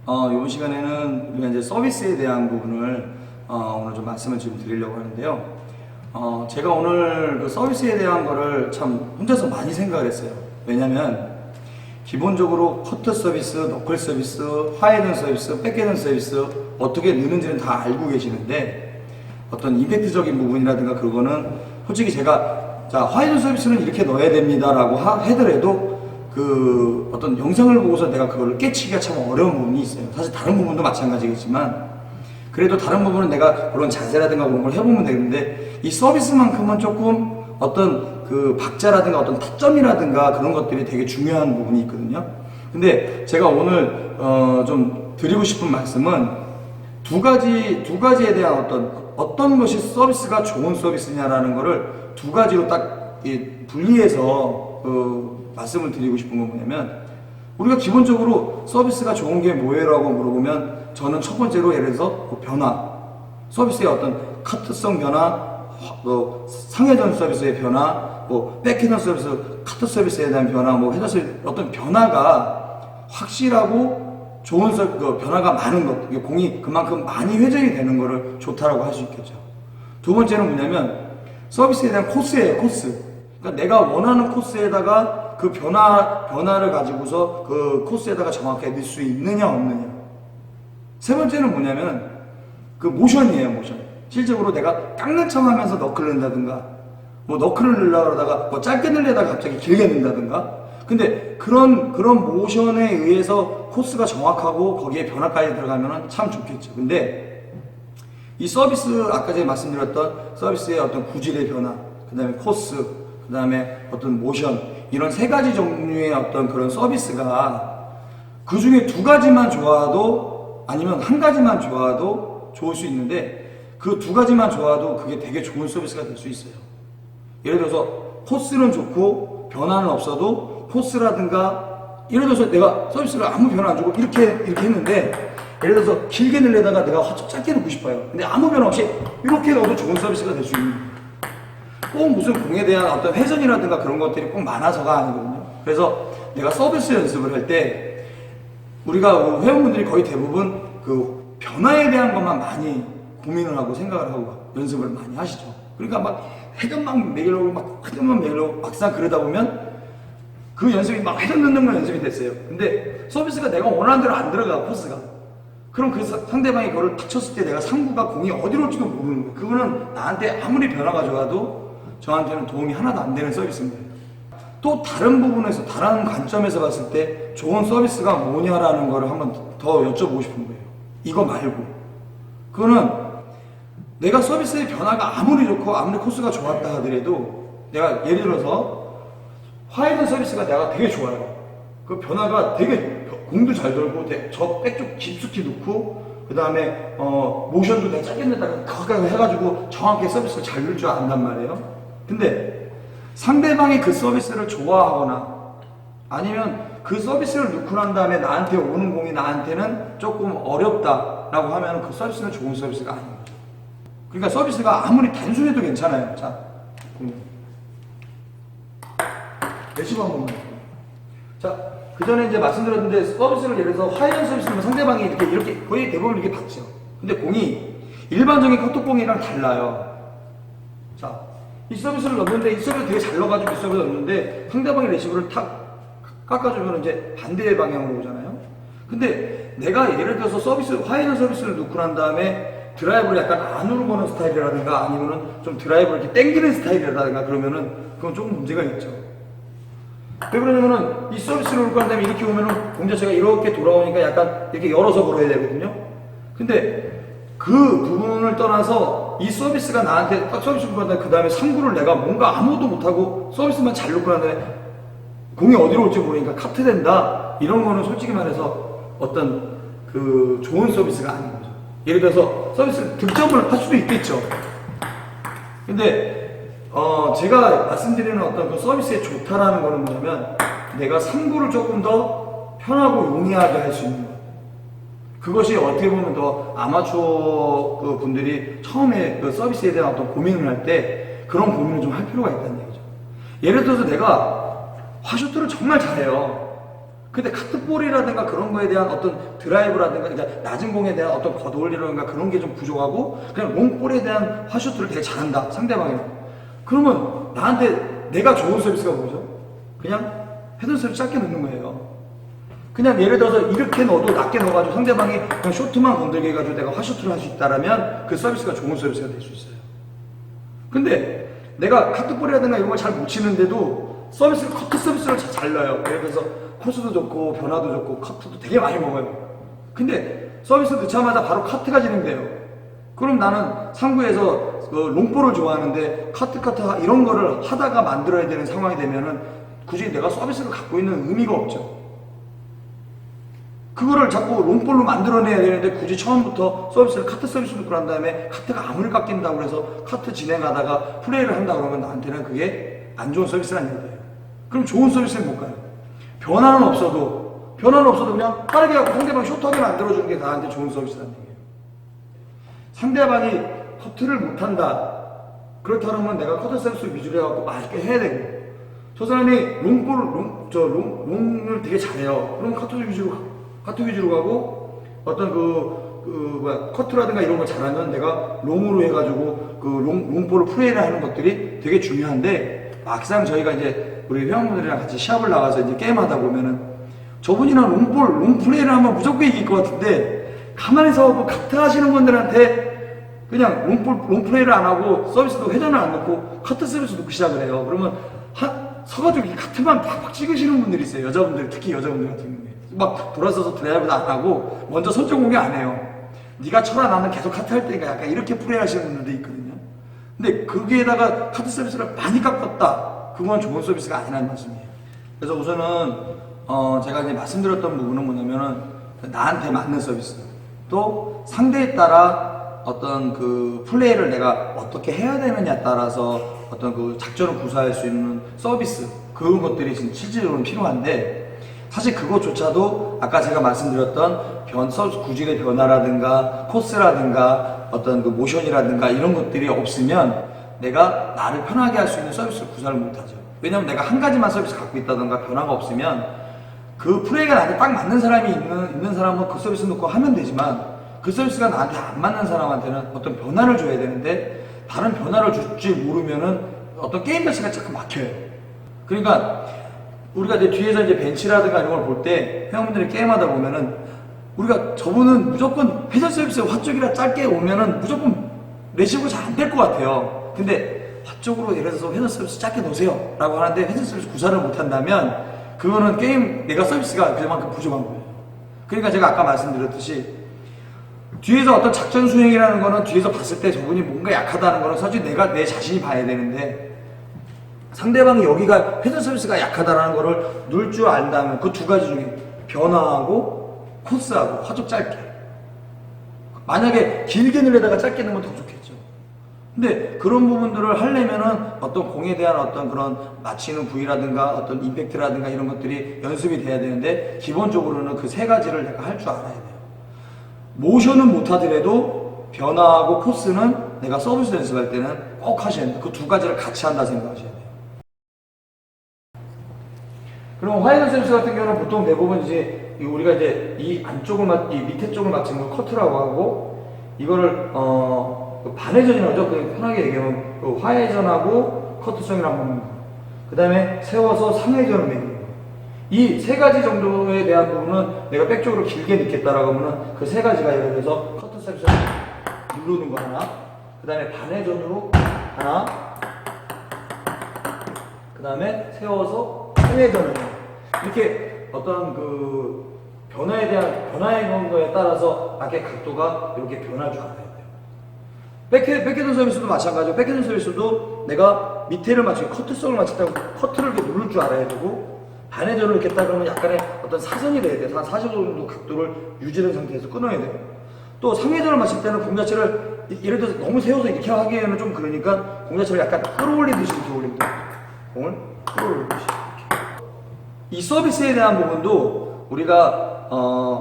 이번 시간에는 우리가 이제 서비스에 대한 부분을 오늘 좀 말씀을 좀 드리려고 하는데요. 제가 오늘 그 서비스에 대한 거를 참 혼자서 많이 생각을 했어요. 왜냐면 기본적으로 커트 서비스, 너클 서비스, 화해든 서비스, 백헤든 서비스 어떻게 넣는지는 다 알고 계시는데 어떤 임팩트적인 부분이라든가 그거는 솔직히 제가 자 화해든 서비스는 이렇게 넣어야 됩니다 라고 해더라도 그 어떤 영상을 보고서 내가 그걸 깨치기가 참 어려운 부분이 있어요. 사실 다른 부분도 마찬가지겠지만 그래도 다른 부분은 내가 그런 자세라든가 그런 걸 해보면 되는데 이 서비스만큼은 조금 어떤 그 박자라든가 어떤 타점이라든가 그런 것들이 되게 중요한 부분이 있거든요. 근데 제가 오늘 좀 드리고 싶은 말씀은 두 가지에 대한 어떤 것이 서비스가 좋은 서비스냐라는 거를 두 가지로 딱 분리해서 말씀을 드리고 싶은 건 뭐냐면 우리가 기본적으로 서비스가 좋은 게 뭐예요라고 물어보면 저는 첫 번째로 예를 들어서 변화, 서비스의 어떤 카트성 변화, 상회전 서비스의 변화, 백헤드 서비스, 카트 서비스에 대한 변화, 헤더 어떤 변화가 확실하고 좋은 변화가 많은 것, 공이 그만큼 많이 회전이 되는 거를 좋다라고 할 수 있겠죠. 두 번째는 뭐냐면 서비스에 대한 코스예요, 코스. 그러니까 내가 원하는 코스에다가 그 변화를 가지고서 그 코스에다가 정확하게 넣을 수 있느냐 없느냐. 세 번째는 뭐냐면 그 모션이에요, 모션. 실제로 내가 깎는 척 하면서 너클을 넣는다든가 너클을 넣으려고 그러다가 짧게 넣으려다가 갑자기 길게 넣는다든가. 근데 그런 모션에 의해서 코스가 정확하고 거기에 변화까지 들어가면 참 좋겠죠. 근데 이 서비스, 아까 제가 말씀드렸던 서비스의 어떤 구질의 변화, 그 다음에 코스, 그 다음에 어떤 모션, 이런 세 가지 종류의 어떤 그런 서비스가 그 중에 두 가지만 좋아도 아니면 한 가지만 좋아도 좋을 수 있는데 그 두 가지만 좋아도 그게 되게 좋은 서비스가 될 수 있어요. 예를 들어서 코스는 좋고 변화는 없어도 코스라든가 예를 들어서 내가 서비스를 아무 변화 안 주고 이렇게 했는데 예를 들어서 길게 넣으려다가 내가 화촉 짧게 넣고 싶어요. 근데 아무 변화 없이 이렇게 넣어도 좋은 서비스가 될 수 있는 거예요. 꼭 무슨 공에 대한 어떤 회전이라든가 그런 것들이 꼭 많아서가 아니거든요. 그래서 내가 서비스 연습을 할 때 우리가 회원분들이 거의 대부분 그 변화에 대한 것만 많이 고민을 하고 생각을 하고 연습을 많이 하시죠. 그러니까 막 회전만 매기려고 회전만 매기려고 막상 그러다 보면 그 연습이 막 회전 넣는 건 연습이 됐어요. 근데 서비스가 내가 원하는 대로 안 들어가, 코스가. 그럼 그 상대방이 그걸 탁 쳤을 때 내가 상부가 공이 어디로 올지도 모르는 거예요. 그거는 나한테 아무리 변화가 좋아도 저한테는 도움이 하나도 안 되는 서비스입니다. 또 다른 부분에서, 다른 관점에서 봤을 때 좋은 서비스가 뭐냐라는 거를 한번 더 여쭤보고 싶은 거예요. 이거 말고. 그거는 내가 서비스의 변화가 아무리 좋고 아무리 코스가 좋았다 하더라도 내가 예를 들어서 화이트 서비스가 내가 되게 좋아요. 그 변화가 되게 공도 잘 돌고 저 백쪽 깊숙이 넣고 그 다음에 모션도 내가 짧게 냈다가 가까이 해가지고 정확하게 서비스를 잘 넣을 줄 안단 말이에요. 근데 상대방이 그 서비스를 좋아하거나 아니면 그 서비스를 넣고 난 다음에 나한테 오는 공이 나한테는 조금 어렵다라고 하면 그 서비스는 좋은 서비스가 아닌 거죠. 그러니까 서비스가 아무리 단순해도 괜찮아요. 자, 레시브 한 번만. 자, 그 전에 이제 말씀드렸는데 서비스를 예를 들어서 화이전 서비스면 상대방이 이렇게 거의 대부분 이렇게 받죠. 근데 공이 일반적인 카톡공이랑 달라요. 자, 이 서비스를 넣는데 이 서비스 되게 잘 넣어가지고 이 서비스 넣는데 상대방이 레시브를 탁 깎아주면 이제 반대 방향으로 오잖아요. 근데 내가 예를 들어서 화이전 서비스를 넣고 난 다음에 드라이브를 약간 안으로 보는 스타일이라든가 아니면은 좀 드라이브를 이렇게 당기는 스타일이라든가 그러면은 그건 조금 문제가 있죠. 왜 그러냐면은 이 서비스를 놓고 난 다음에 이렇게 오면은 공 자체가 이렇게 돌아오니까 약간 이렇게 열어서 걸어야 되거든요. 근데 그 부분을 떠나서 이 서비스가 나한테 딱 서비스를 받는 그 다음에 상구를 내가 뭔가 아무것도 못하고 서비스만 잘 놓고 난 다음에 공이 어디로 올지 모르니까 카트 된다. 이런 거는 솔직히 말해서 어떤 그 좋은 서비스가 아닌 거죠. 예를 들어서 서비스를 득점을 할 수도 있겠죠. 근데 제가 말씀드리는 어떤 그 서비스에 좋다라는 거는 뭐냐면 내가 상부를 조금 더 편하고 용이하게 할 수 있는 것. 그것이 어떻게 보면 더 아마추어 그 분들이 처음에 그 서비스에 대한 어떤 고민을 할 때 그런 고민을 좀 할 필요가 있다는 얘기죠. 예를 들어서 내가 화쇼트를 정말 잘해요. 근데 카트볼이라든가 그런 거에 대한 어떤 드라이브라든가 그러니까 낮은 공에 대한 어떤 걷어올리라든가 그런 게 좀 부족하고 그냥 롱볼에 대한 핫쇼트를 되게 잘한다 상대방이. 그러면 나한테 내가 좋은 서비스가 뭐죠? 그냥 헤드 서비스 짧게 넣는 거예요. 그냥 예를 들어서 이렇게 넣어도 낮게 넣어가지고 상대방이 그냥 쇼트만 건들게 해가지고 내가 핫쇼트를 할 수 있다라면 그 서비스가 좋은 서비스가 될 수 있어요. 근데 내가 카트볼이라든가 이런 걸 잘 못 치는데도 서비스를 커트 서비스를 잘 넣어요. 예를 들어서 코스도 좋고 변화도 좋고 커트도 되게 많이 먹어요. 근데 서비스 넣자마자 바로 카트가 진행돼요. 그럼 나는 상부에서 그 롱볼을 좋아하는데 카트 이런 거를 하다가 만들어야 되는 상황이 되면은 굳이 내가 서비스를 갖고 있는 의미가 없죠. 그거를 자꾸 롱볼로 만들어내야 되는데 굳이 처음부터 서비스를 카트 서비스로 끌한 다음에 카트가 암을 깎인다고 해서 카트 진행하다가 플레이를 한다 그러면 나한테는 그게 안 좋은 서비스라는 얘기예요. 그럼 좋은 서비스는 뭘까요? 변화는 없어도 그냥 빠르게 하고 상대방 숏하게 만들어주는 게 나한테 좋은 서비스라는 얘기예요. 상대방이 커트를 못한다. 그렇다면 내가 커트 서비스 위주로 해갖고 맛있게 해야 되고 저 사람이 롱을 되게 잘해요. 그럼 카트 위주로 가고 어떤 커트라든가 이런 거 잘하면 내가 롱으로 해가지고 그 롱볼을 플레이를 하는 것들이 되게 중요한데 막상 저희가 이제 우리 회원분들이랑 같이 시합을 나가서 이제 게임하다 보면은 저분이랑 롱 플레이를 하면 무조건 이길 것 같은데 가만히 서고 카트 하시는 분들한테 그냥 롱 플레이를 안 하고 서비스도 회전을 안 넣고 카트 서비스 넣고 시작을 해요. 그러면 서가지고 이 카트만 팍팍 찍으시는 분들이 있어요. 여자분들, 특히 여자분들 같은 경우에. 막 돌아서서 드라이브도 안 하고 먼저 선제 공개 안 해요. 네가 쳐라 나는 계속 카트 할 테니까 약간 이렇게 플레이 하시는 분들도 있거든요. 근데 거기에다가 카트 서비스를 많이 깎았다. 그건 좋은 서비스가 아니라는 말씀이에요. 그래서 우선은 제가 이제 말씀드렸던 부분은 뭐냐면은 나한테 맞는 서비스 또 상대에 따라 어떤 그 플레이를 내가 어떻게 해야 되느냐에 따라서 어떤 그 작전을 구사할 수 있는 서비스 그런 것들이 지금 실질적으로 필요한데 사실 그것조차도 아까 제가 말씀드렸던 구질의 변화라든가 코스라든가 어떤 그 모션이라든가 이런 것들이 없으면 내가 나를 편하게 할 수 있는 서비스를 구사를 못하죠. 왜냐면 내가 한 가지만 서비스 갖고 있다던가 변화가 없으면 그 플레이가 나한테 딱 맞는 사람이 있는 사람은 그 서비스 놓고 하면 되지만 그 서비스가 나한테 안 맞는 사람한테는 어떤 변화를 줘야 되는데 다른 변화를 줄지 모르면은 어떤 게임 자체가 자꾸 막혀요. 그러니까 우리가 이제 뒤에서 이제 벤치라든가 이런 걸 볼 때 회원분들이 게임하다 보면은 우리가 저분은 무조건 회전 서비스 화쪽이라 짧게 오면은 무조건 레시브가 잘 안 될 것 같아요. 근데 화쪽으로 예를 들어서 회전 서비스 짧게 놓으세요 라고 하는데 회전 서비스 구사를 못한다면 그거는 게임 내가 서비스가 그만큼 부족한 거예요. 그러니까 제가 아까 말씀드렸듯이 뒤에서 어떤 작전 수행이라는 거는 뒤에서 봤을 때 저분이 뭔가 약하다는 거는 사실 내 자신이 봐야 되는데 상대방이 여기가 회전 서비스가 약하다라는 거를 누를 줄 안다면 그 두 가지 중에 변화하고 코스하고 화쪽 짧게 만약에 길게 늘려다가 짧게 넣으면 더 좋겠죠. 근데 그런 부분들을 하려면은 어떤 공에 대한 어떤 그런 맞히는 부위라든가 어떤 임팩트라든가 이런 것들이 연습이 돼야 되는데 기본적으로는 그 세 가지를 내가 할 줄 알아야 돼요. 모션은 못하더라도 변화하고 코스는 내가 서비스 연습할 때는 꼭 하셔야 된다. 그 두 가지를 같이 한다 생각하셔야 돼요. 그럼 화이트 서비스 같은 경우는 보통 대부분 이제 우리가 이제 이 안쪽을 이 밑에 쪽을 맞추는 걸 커트라고 하고 이거를 반회전이라고 하죠. 그냥 편하게 얘기하면 그 화회전하고 커트성이라고 하는 거. 그 다음에 세워서 상회전을 내는 거. 이 세 가지 정도에 대한 부분은 내가 백쪽으로 길게 넣겠다라고 하면은 그 세 가지가 예를 들어서 커트 서비스를 누르는 거 하나, 그 다음에 반회전으로 하나, 그 다음에 세워서 상회전을 해요. 이렇게 어떤 그 변화의 거에 따라서 맞게 각도가 이렇게 변할 줄 알아야 돼요. 백헤드 서비스도 마찬가지고 백헤드 서비스도 내가 밑에를 맞추고 커트성을 맞췄다고 커트를 이렇게 누를 줄 알아야 되고 반회전을 이렇게 했다 그러면 약간의 어떤 사선이 돼야 돼요. 한 40도 정도 각도를 유지된 상태에서 끊어야 돼요. 또 상회전을 맞출 때는 공 자체를 예를 들어서 너무 세워서 이렇게 하기에는 좀 그러니까 공 자체를 약간 끌어올리듯이 이렇게 올리면 돼요. 공을 끌어올리듯이. 이 서비스에 대한 부분도 우리가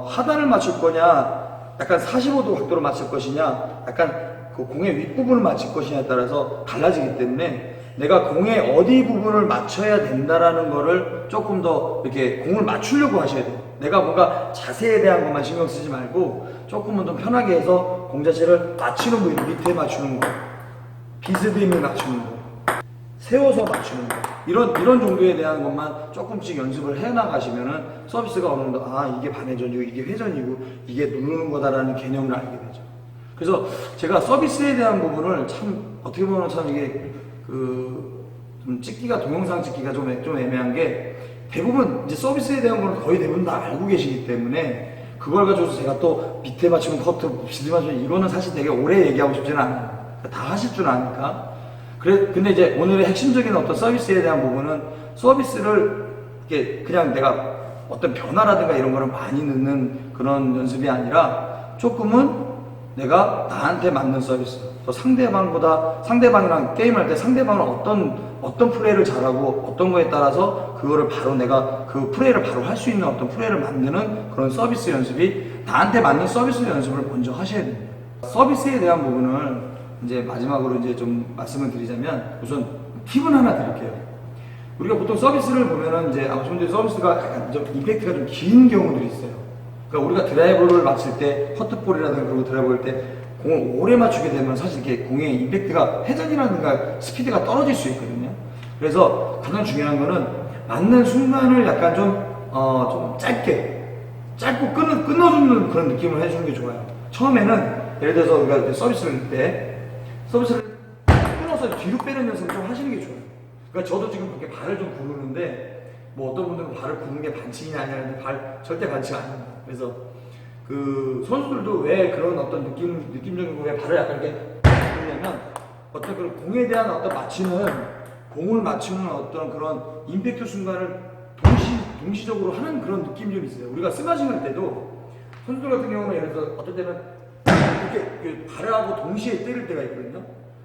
하단을 맞출 거냐 약간 45도 각도로 맞출 것이냐 약간 그 공의 윗부분을 맞출 것이냐에 따라서 달라지기 때문에 내가 공의 어디 부분을 맞춰야 된다라는 거를 조금 더 이렇게 공을 맞추려고 하셔야 돼요. 내가 뭔가 자세에 대한 것만 신경 쓰지 말고 조금은 더 편하게 해서 공 자체를 맞추는 거, 밑에 맞추는 거, 비스듬히 맞추는 거, 세워서 맞추는 거, 이런 정도에 대한 것만 조금씩 연습을 해 나가시면은 서비스가 어느 정도 이게 반회전이고 이게 회전이고 이게 누르는 거다라는 개념을 알게 되죠. 그래서 제가 서비스에 대한 부분을 참 어떻게 보면 참 이게 좀 찍기가, 동영상 찍기가 좀 애매한 게, 대부분 이제 서비스에 대한 거는 거의 대부분 다 알고 계시기 때문에 그걸 가지고서 제가 또 밑에 맞추면 커트, 비스듬히 맞추면 이거는 사실 되게 오래 얘기하고 싶지는 않아요. 다 하실 줄 아니까. 근데 이제 오늘의 핵심적인 어떤 서비스에 대한 부분은, 서비스를 이렇게 그냥 내가 어떤 변화라든가 이런 거를 많이 넣는 그런 연습이 아니라 조금은 내가 나한테 맞는 서비스, 또 상대방이랑 게임할 때 상대방은 어떤 플레이를 잘하고 어떤 거에 따라서 그거를 바로 내가 그 플레이를 바로 할 수 있는 어떤 플레이를 만드는 그런 서비스 연습이, 나한테 맞는 서비스 연습을 먼저 하셔야 됩니다. 서비스에 대한 부분을 이제 마지막으로 이제 좀 말씀을 드리자면, 우선 팁을 하나 드릴게요. 우리가 보통 서비스를 보면은 이제 아마추어들 서비스가 약간 좀 임팩트가 좀 긴 경우들이 있어요. 그러니까 우리가 드라이버를 맞출 때, 퍼트볼이라든가 그런 거 드라이버할 때 공을 오래 맞추게 되면 사실 이렇게 공의 임팩트가, 회전이라든가 스피드가 떨어질 수 있거든요. 그래서 가장 중요한 거는 맞는 순간을 약간 좀 짧고 끊어주는 그런 느낌을 해주는 게 좋아요. 처음에는 예를 들어서 우리가 서비스를 할 때 서비스를 끊어서 뒤로 빼는 연습을 좀 하시는 게 좋아요. 그러니까 저도 지금 이렇게 발을 좀 구르는데, 뭐 어떤 분들은 발을 구르는 게 반칙이냐 아니냐는데 절대 반칙 아닙니다. 그래서 그 선수들도 왜 그런 어떤 느낌적인 거에 발을 약간 이렇게 구르냐면, 어떤 그런 공에 대한 어떤 공을 맞추는 어떤 그런 임팩트 순간을 동시적으로 하는 그런 느낌이 좀 있어요. 우리가 스마싱 할 때도 선수들 같은 경우는 예를 들어서 어떤 때는 이렇게 발하고 동시에 때릴 때가 있거든요.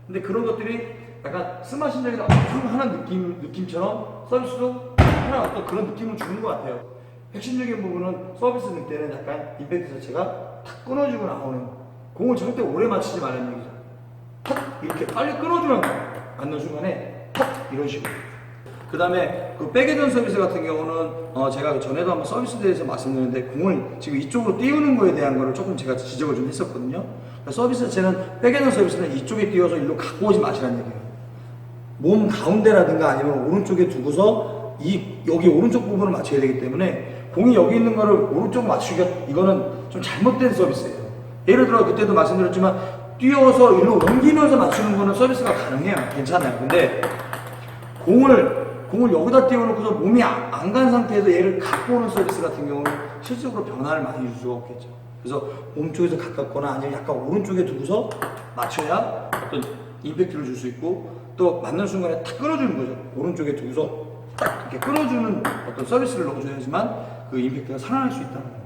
근데 그런 것들이 약간 스마싱적인 하는 느낌처럼 서비스도 하나 어떤 그런 느낌을 주는 것 같아요. 핵심적인 부분은 서비스 넣을 때는 약간 임팩트 자체가 탁 끊어지고 나오는, 공을 절대 오래 맞추지 말라는 얘기죠. 탁 이렇게 빨리 끊어주면 맞는 순간에 탁 이런 식으로. 그 다음에 그 백헤드 서비스 같은 경우는 제가 전에도 한번 서비스에 대해서 말씀드렸는데, 공을 지금 이쪽으로 띄우는 거에 대한 거를 조금 제가 지적을 좀 했었거든요. 그러니까 서비스 자체는, 백헤드 서비스는 이쪽에 띄워서 일로 갖고 오지 마시라는 얘기예요. 몸 가운데라든가 아니면 오른쪽에 두고서 여기 오른쪽 부분을 맞춰야 되기 때문에, 공이 여기 있는 거를 오른쪽 맞추기가, 이거는 좀 잘못된 서비스예요. 예를 들어 그때도 말씀드렸지만 띄워서 일로 옮기면서 맞추는 거는 서비스가 가능해요. 괜찮아요. 근데 공을 여기다 띄워놓고서 몸이 안 간 상태에서 얘를 갖고 오는 서비스 같은 경우는 실질적으로 변화를 많이 줄 수가 없겠죠. 그래서 몸쪽에서 가깝거나 아니면 약간 오른쪽에 두고서 맞춰야 어떤 임팩트를 줄 수 있고, 또 맞는 순간에 탁 끊어주는 거죠. 오른쪽에 두고서 딱 이렇게 끊어주는 어떤 서비스를 넣어줘야지만 그 임팩트가 살아날 수 있다는 겁니다.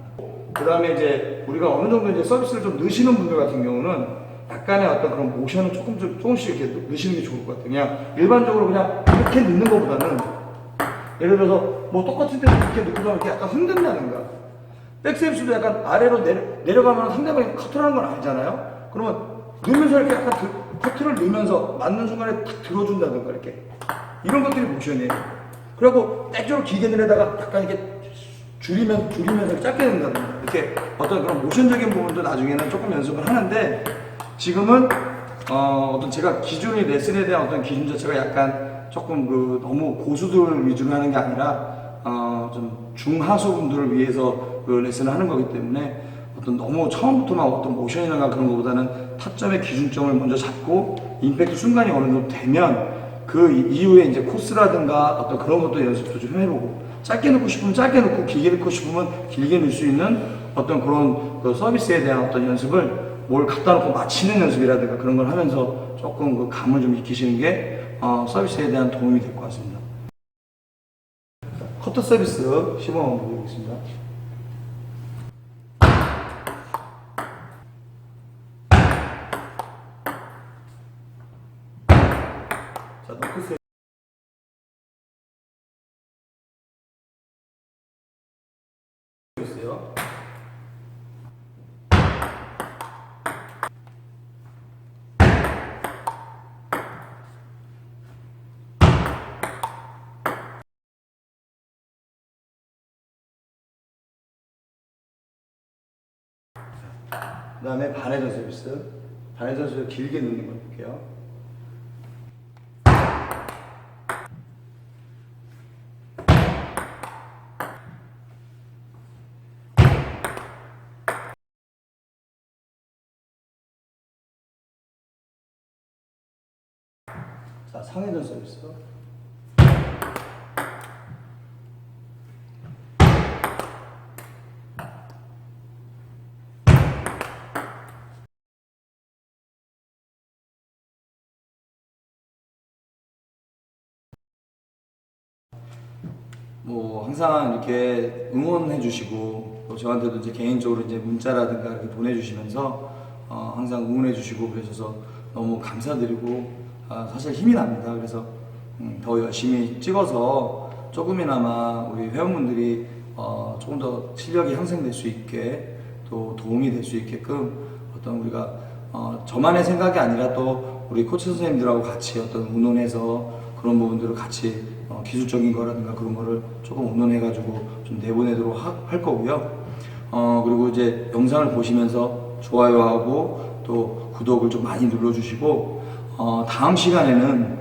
그 다음에 이제 우리가 어느 정도 이제 서비스를 좀 넣으시는 분들 같은 경우는 약간의 어떤 그런 모션을 조금씩 이렇게 넣으시는 게 좋을 것 같아요. 그냥 일반적으로 그냥 이렇게 넣는 것보다는, 예를 들어서 뭐 똑같은 데도 이렇게 넣고서 이렇게 약간 흔든다든가, 백스텝스도 약간 아래로 내려가면 상대방이 커트를 하는 건 알잖아요. 그러면 넣으면서 이렇게 약간 커트를 넣으면서 맞는 순간에 탁 들어준다든가, 이렇게 이런 것들이 모션이에요. 그리고 땡쪽으로 길게 내려다가 약간 이렇게 줄이면서 짧게 낸다든가, 이렇게 어떤 그런 모션적인 부분도 나중에는 조금 연습을 하는데, 지금은 어떤 제가 레슨에 대한 어떤 기준 자체가 약간 조금 너무 고수들 위주로 하는 게 아니라 좀 중하수 분들을 위해서 그 레슨을 하는 거기 때문에, 어떤 너무 처음부터만 어떤 모션이나 그런 것보다는 타점의 기준점을 먼저 잡고 임팩트 순간이 어느 정도 되면 그 이후에 이제 코스라든가 어떤 그런 것도 연습도 좀 해보고, 짧게 넣고 싶으면 짧게 넣고 길게 넣고 싶으면 길게 넣을 수 있는 어떤 그런 그 서비스에 대한 어떤 연습을, 뭘 갖다 놓고 맞히는 연습이라든가 그런 걸 하면서 조금 그 감을 좀 익히시는 게 서비스에 대한 도움이 될 것 같습니다. 커터 서비스 시범 한번 보여보겠습니다. 자, 노크 서비스요. 그 다음에 반회전 서비스. 반회전 서비스 길게 넣는 거 볼게요. 자, 상회전 서비스. 뭐 항상 이렇게 응원해 주시고 또 저한테도 이제 개인적으로 이제 문자라든가 이렇게 보내주시면서 항상 응원해 주시고 그러셔서 너무 감사드리고 사실 힘이 납니다. 그래서 더 열심히 찍어서 조금이나마 우리 회원분들이 조금 더 실력이 향상될 수 있게 또 도움이 될 수 있게끔 어떤 우리가 저만의 생각이 아니라 또 우리 코치 선생님들하고 같이 어떤 의논해서 그런 부분들을 같이 기술적인 거라든가 그런 거를 조금 의논해가지고 좀 내보내도록 할 거고요. 그리고 이제 영상을 보시면서 좋아요하고 또 구독을 좀 많이 눌러주시고 다음 시간에는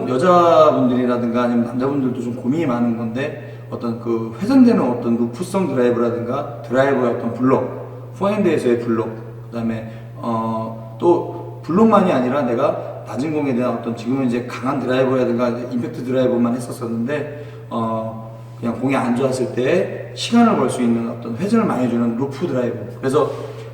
여자분들이라든가 아니면 남자분들도 좀 고민이 많은 건데 어떤 그 회전되는 어떤 루프성 드라이브라든가 드라이버의 어떤 블록, 포핸드에서의 블록, 그 다음에 또 블록만이 아니라 내가 낮은 공에 대한 어떤 지금은 이제 강한 드라이버라든가 임팩트 드라이버만 했었었는데 그냥 공이 안 좋았을 때 시간을 벌 수 있는 어떤 회전을 많이 주는 루프 드라이버. 그래서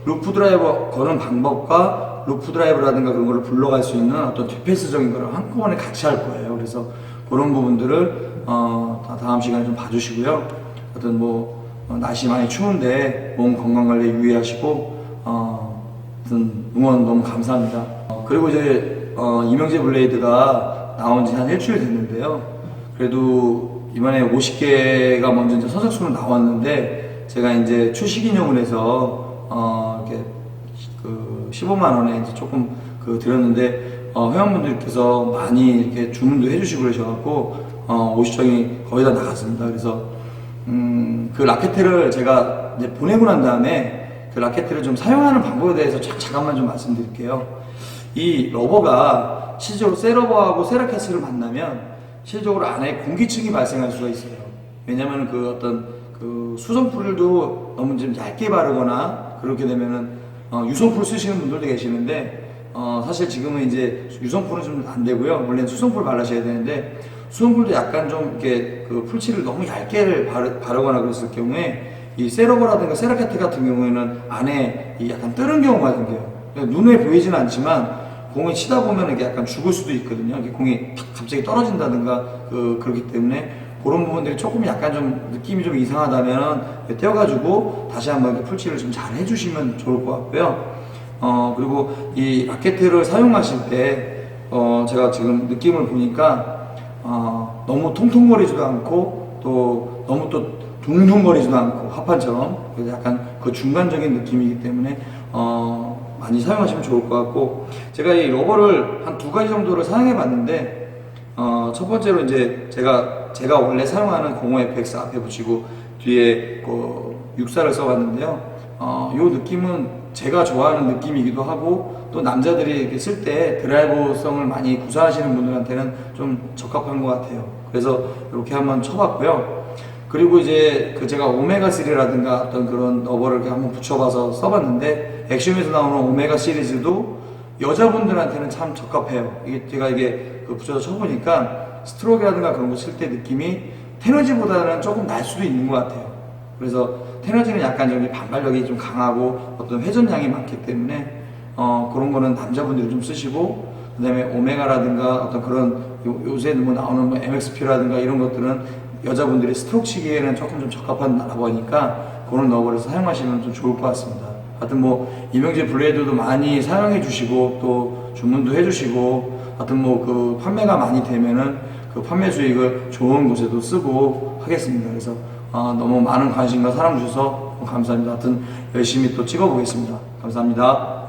루프 드라이버 거는 방법과 루프 드라이버라든가 그런 거를 불러갈 수 있는 어떤 디펜스적인 거를 한꺼번에 같이 할 거예요. 그래서 그런 부분들을 다음 시간에 좀 봐주시고요. 어떤 뭐 날씨 많이 추운데 몸 건강 관리 유의하시고 어떤 응원 너무 감사합니다. 그리고 이제 이명재 블레이드가 나온 지 한 일주일 됐는데요. 그래도 이번에 50개가 먼저 이제 선착순으로 나왔는데 제가 이제 출시 기념을 해서 이렇게 그 15만 원에 이제 조금 드렸는데 회원분들께서 많이 이렇게 주문도 해주시고 그러셔갖고 50장이 거의 다 나갔습니다. 그래서 그 라켓을 제가 이제 보내고 난 다음에 그 라켓을 좀 사용하는 방법에 대해서 잠깐만 좀 말씀드릴게요. 이 러버가 실제로 셋러버하고 세라켓을 만나면 실질적으로 안에 공기층이 발생할 수가 있어요. 왜냐면 그 어떤 그 수성풀도 너무 좀 얇게 바르거나 그렇게 되면은 유성풀 쓰시는 분들도 계시는데 사실 지금은 이제 유성풀은 좀 안 되고요. 원래는 수성풀 바르셔야 되는데 수성풀도 약간 좀 이렇게 그 풀칠을 너무 얇게 바르거나 그랬을 경우에 이 셋러버라든가 세라켓 같은 경우에는 안에 이 약간 뜨는 경우가 생겨요. 눈에 보이지는 않지만 공을 치다 보면 이게 약간 죽을 수도 있거든요. 이게 공이 갑자기 떨어진다든가 그렇기 때문에 그런 부분들이 조금 약간 좀 느낌이 좀 이상하다면 떼어가지고 다시 한번 풀칠을 좀 잘 해주시면 좋을 것 같고요. 그리고 이 라켓을 사용하실 때 제가 지금 느낌을 보니까 너무 통통거리지도 않고 또 너무 또 둥둥거리지도 않고 합판처럼 그래서 약간 그 중간적인 느낌이기 때문에 많이 사용하시면 좋을 것 같고 제가 이 러버를 한 2가지 정도를 사용해 봤는데 첫 번째로 이제 제가 원래 사용하는 05FX 앞에 붙이고 뒤에 그 64를 써봤는데요. 이 느낌은 제가 좋아하는 느낌이기도 하고 또 남자들이 이렇게 쓸 때 드라이버성을 많이 구사하시는 분들한테는 좀 적합한 것 같아요. 그래서 이렇게 한번 쳐봤고요. 그리고 이제 제가 오메가3라든가 어떤 그런 러버를 이렇게 한번 붙여봐서 써봤는데 액션에서 나오는 오메가 시리즈도 여자분들한테는 참 적합해요. 제가 붙여서 쳐보니까 스트로크라든가 그런 거 칠 때 느낌이 테너지보다는 조금 날 수도 있는 것 같아요. 그래서 테너지는 약간 좀 반발력이 좀 강하고 어떤 회전량이 많기 때문에 그런 거는 남자분들이 좀 쓰시고 그 다음에 오메가라든가 어떤 그런 요새 뭐 나오는 뭐 MXP라든가 이런 것들은 여자분들이 스트로크 치기에는 조금 좀 적합한 러버니까 그런 러버를 사용하시면 좀 좋을 것 같습니다. 하여튼 뭐 이명재 블레이드도 많이 사용해 주시고 또 주문도 해 주시고 하여튼 뭐 그 판매가 많이 되면은 그 판매 수익을 좋은 곳에도 쓰고 하겠습니다. 그래서 너무 많은 관심과 사랑 주셔서 감사합니다. 하여튼 열심히 또 찍어 보겠습니다. 감사합니다.